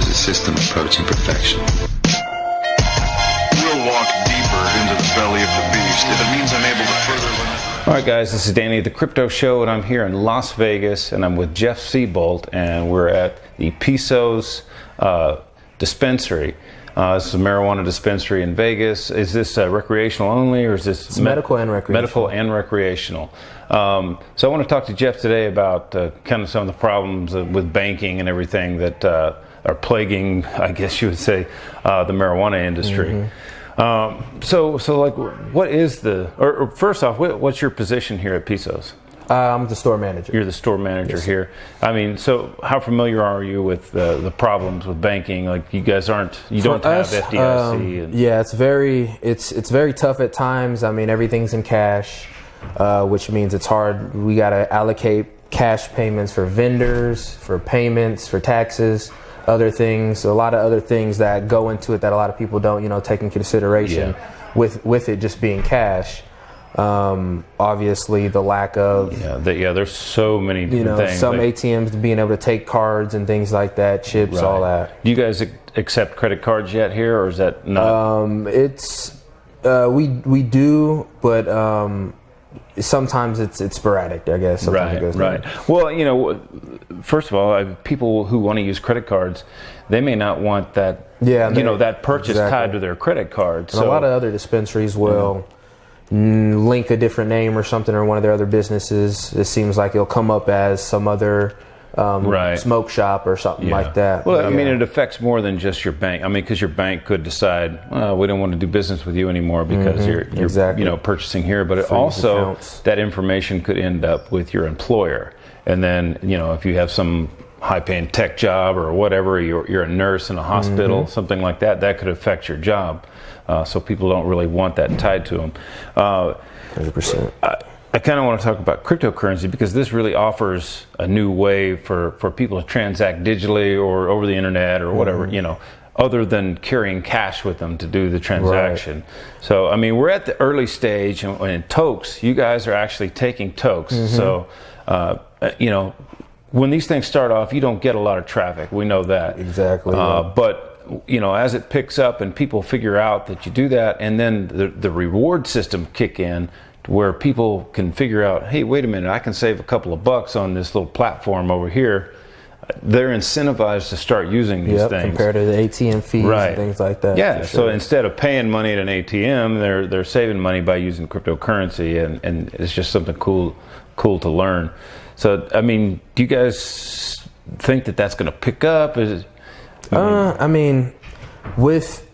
a system approaching perfection. We'll walk deeper into the belly of the beast if it means I'm able to further limit. All right, guys, this is Danny at the Crypto Show, and I'm here in Las Vegas, and I'm with Jeff Seabolt, and we're at the Pisos Dispensary. This is a marijuana dispensary in Vegas. Is this recreational only, or is this it's medical and recreational? Medical and recreational. So I want to talk to Jeff today about kind of some of the problems with banking and everything that are plaguing, I guess you would say, the marijuana industry. So like, what is or first off, what's your position here at Pisos? I'm the store manager. You're the store manager Yes. here. I mean, so how familiar are you with the problems with banking? Like, you guys you don't have FDIC. Yeah, it's very tough at times. I mean, everything's in cash, which means it's hard. We got to allocate cash payments for vendors, for payments, for taxes, other things. A lot of other things that go into it that a lot of people don't, take in consideration with it just being cash. Obviously the lack of there's so many different things. Some ATMs being able to take cards and things like that, chips, right. all that. Do you guys accept credit cards yet here, or is that not? We do, but sometimes it's sporadic, I guess. Right. Well, first of all, people who want to use credit cards, they may not want that. That purchase tied to their credit card. So a lot of other dispensaries will link a different name or something, or one of their other businesses. It seems like it'll come up as some other smoke shop or something like that. Well, I mean, it affects more than just your bank. I mean, because your bank could decide, we don't want to do business with you anymore because you're purchasing here. But it also, that information could end up with your employer. And then, if you have some high-paying tech job or whatever, you're a nurse in a hospital, something like that, that could affect your job. So people don't really want that tied to them. 100%. I kind of want to talk about cryptocurrency because this really offers a new way for people to transact digitally or over the internet or whatever, other than carrying cash with them to do the transaction. Right. So, I mean, we're at the early stage, and in Tokes, you guys are actually taking Tokes. So, when these things start off, you don't get a lot of traffic. We know that. Exactly. But as it picks up and people figure out that you do that, and then the reward system kick in, where people can figure out, hey, wait a minute, I can save a couple of bucks on this little platform over here. They're incentivized to start using these things. Compared to the ATM fees and things like that. Yeah, so instead of paying money at an ATM, they're saving money by using cryptocurrency, and it's just something cool to learn. So, I mean, do you guys think that that's going to pick up? I mean, with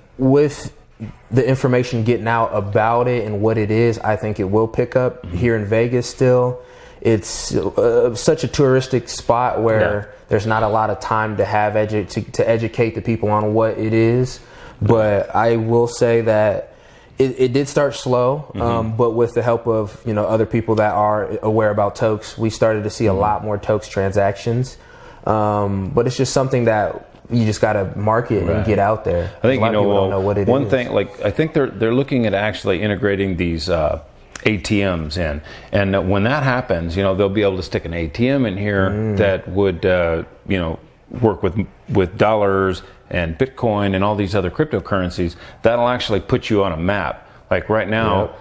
the information getting out about it and what it is, I think it will pick up here in Vegas still. It's such a touristic spot where there's not a lot of time to have to educate the people on what it is. But I will say that it did start slow, but with the help of other people that are aware about Tokes, we started to see a lot more Tokes transactions. But it's just something that you just got to market and get out there. I think a lot of people don't know what it is. One thing, like, I think they're looking at actually integrating these ATMs in, and when that happens, they'll be able to stick an ATM in here that would work with dollars and Bitcoin and all these other cryptocurrencies. That'll actually put you on a map. Like right now,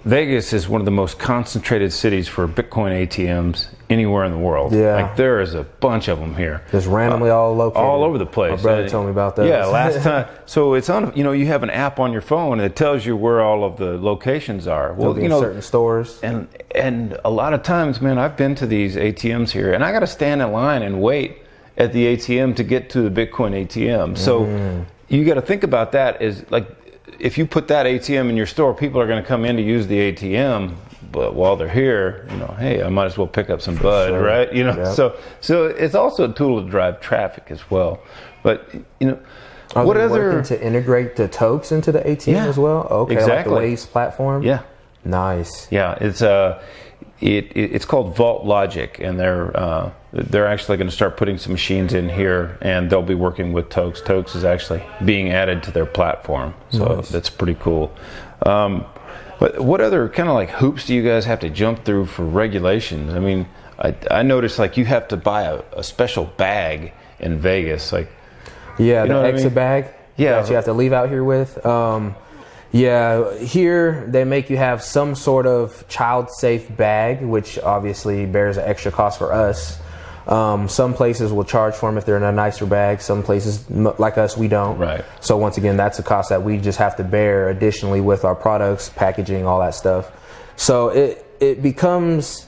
Vegas is one of the most concentrated cities for Bitcoin ATMs anywhere in the world. Like, there is a bunch of them here. Just randomly all located. All over the place. My brother told me about that. Yeah, last time. So it's on, you have an app on your phone that tells you where all of the locations are. Well, certain stores. And a lot of times, man, I've been to these ATMs here, and I got to stand in line and wait at the ATM to get to the Bitcoin ATM. So you got to think about that as, like, if you put that ATM in your store, people are going to come in to use the ATM, but while they're here, hey, I might as well pick up some bud, right? So it's also a tool to drive traffic as well. But what other working to integrate the Tokes into the ATM as well? Okay, exactly. Like the Waves platform. Yeah, nice. Yeah, it's called Vault Logic, and they're actually going to start putting some machines in here, and they'll be working with Tokes. Tokes is actually being added to their platform, so that's pretty cool. But what other kind of like hoops do you guys have to jump through for regulations? I mean, I noticed like you have to buy a special bag in Vegas, like. Yeah, You know the what I exit mean? bag. Yeah. That you have to leave out here with. Yeah, here they make you have some sort of child-safe bag, which obviously bears an extra cost for us. Some places will charge for them if they're in a nicer bag. Some places, like us, we don't. Right. So once again, that's a cost that we just have to bear additionally with our products, packaging, all that stuff. So it becomes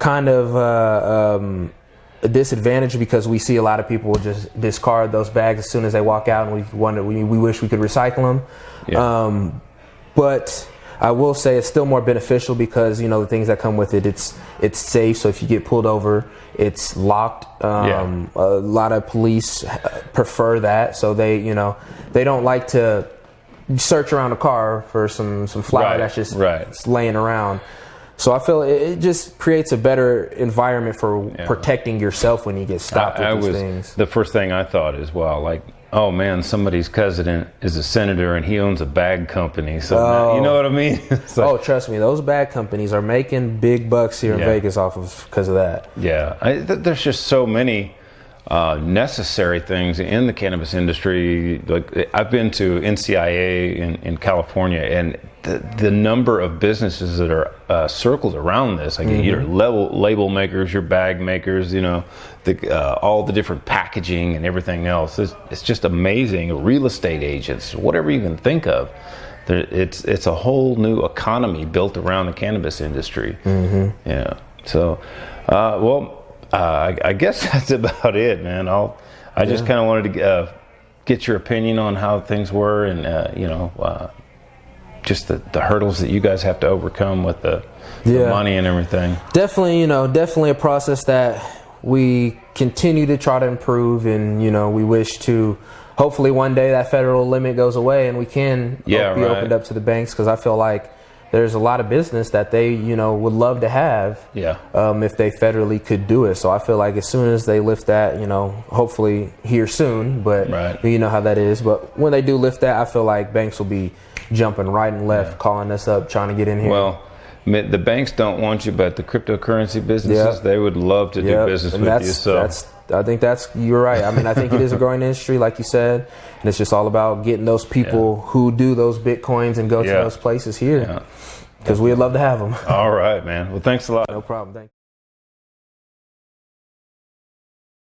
kind of a disadvantage because we see a lot of people just discard those bags as soon as they walk out, and we wish we could recycle them. Yeah. But I will say it's still more beneficial because, you know, the things that come with it, it's safe. So if you get pulled over, it's locked. A lot of police prefer that. So they don't like to search around a car for some flour that's just laying around. So I feel it just creates a better environment for protecting yourself when you get stopped with these things. The first thing I thought is, well, like, oh man, somebody's cousin is a senator and he owns a bag company. So now, you know what I mean? Like, trust me, those bag companies are making big bucks here in Vegas because of that. Yeah, there's just so many necessary things in the cannabis industry. Like, I've been to NCIA in California, and the number of businesses that are circled around this, like your label makers, your bag makers, you know, all the different packaging and everything else. It's just amazing. Real estate agents, whatever you can think of. It's a whole new economy built around the cannabis industry. Yeah. So, I guess that's about it, man. I just kind of wanted to get your opinion on how things were, and just the hurdles that you guys have to overcome with the money and everything. Definitely a process that we continue to try to improve, and we wish to hopefully one day that federal limit goes away and we can be opened up to the banks, because I feel like there's a lot of business that they would love to have if they federally could do it. So I feel like as soon as they lift that, hopefully here soon, but you know how that is. But when they do lift that, I feel like banks will be jumping right and left, calling us up, trying to get in here. Well, the banks don't want you, but the cryptocurrency businesses, they would love to do business with you. So I think you're right. I mean, I think it is a growing industry, like you said, and it's just all about getting those people who do those Bitcoins and go to those places here, because we'd love to have them. All right, man. Well, thanks a lot. No problem. Thank you.